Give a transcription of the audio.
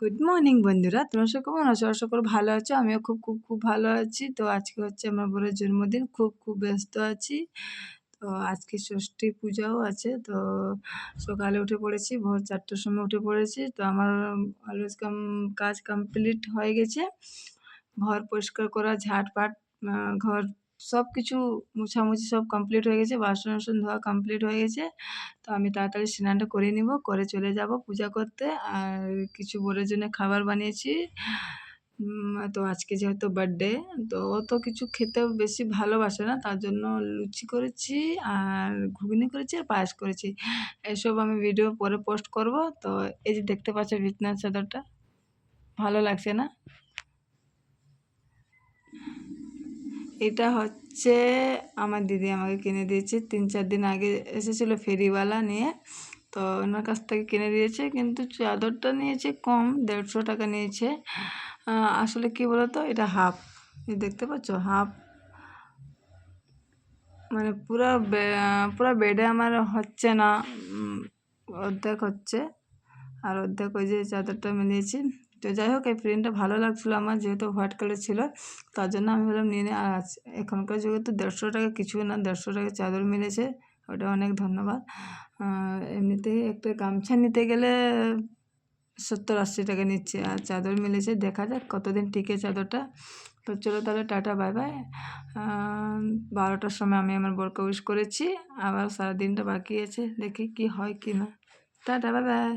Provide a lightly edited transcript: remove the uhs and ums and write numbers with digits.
Good morning বন্ধুরা, তোমরা সব কেমন আছো? আশা করি ভালো আছো। আমিও খুব খুব খুব ভালো আছি। তো আজকে হচ্ছে আমার বোনের জন্মদিন, খুব খুব ব্যস্ত আছি। তো আজকে ষষ্ঠী পূজাও আছে। তো সকালে উঠে পড়েছি, ভোর 4টার সময় উঠে পড়েছি। তো আমার অলওয়েজ কাজ কমপ্লিট হয়ে গেছে। ঘর পরিষ্কার করা, ঝাঁটপাট, ঘর সব কিছু মোছামুছি সব কমপ্লিট হয়ে গেছে। বাসন টাসন ধোয়া কমপ্লিট হয়ে গেছে। তো আমি তাড়াতাড়ি স্নানটা করে নিব, করে চলে যাব পূজা করতে। আর কিছু বোনের জন্য খাবার বানিয়েছি। তো আজকে যেহেতু বার্থডে, তো ও তো কিছু খেতেও বেশি ভালোবাসে না, তার জন্য লুচি করেছি আর ঘুগনি করেছি আর পায়েস করেছি। এসব আমি ভিডিও পরে পোস্ট করব। তো এই যে দেখতে পাচ্ছ বিছনার চাদরটা, ভালো লাগছে না? এটা হচ্ছে আমার দিদি আমাকে কিনে দিয়েছে। 3-4 দিন আগে এসেছিলো ফেরিওয়ালা নিয়ে, তো ওনার কাছ থেকে কিনে দিয়েছে। কিন্তু চাদরটা নিয়েছে কম, 150 টাকা নিয়েছে। আসলে কি বলতো, এটা হাফ, দেখতে পাচ্ছ হাফ, মানে পুরো বেডে আমার হচ্ছে না, অর্ধেক হচ্ছে আর অর্ধেক ওই যে চাদরটা মিলিয়েছি। তো যাই হোক, এই প্রিন্টটা ভালো লাগছিলো আমার, যেহেতু হোয়াইট কালার ছিল, তার জন্য আমি ভাবলাম নিয়ে নিই। আর এখনকার যুগে তো 150 টাকা কিছু না, 150 টাকা চাদর মিলেছে, ওটা অনেক ধন্যবাদ। এমনিতেই একটা গামছা নিতে গেলে 70-80 টাকা নিচ্ছে, আর চাদর মিলেছে। দেখা যাক কতদিন টিকে চাদরটা। তো চলো তাহলে, টাটা, বাই বাই। 12টার সময় আমি আমার বরকে উইশ করেছি, আবার সারাদিনটা বাকি আছে, দেখি কি হয় কি না। Tata, bye bye.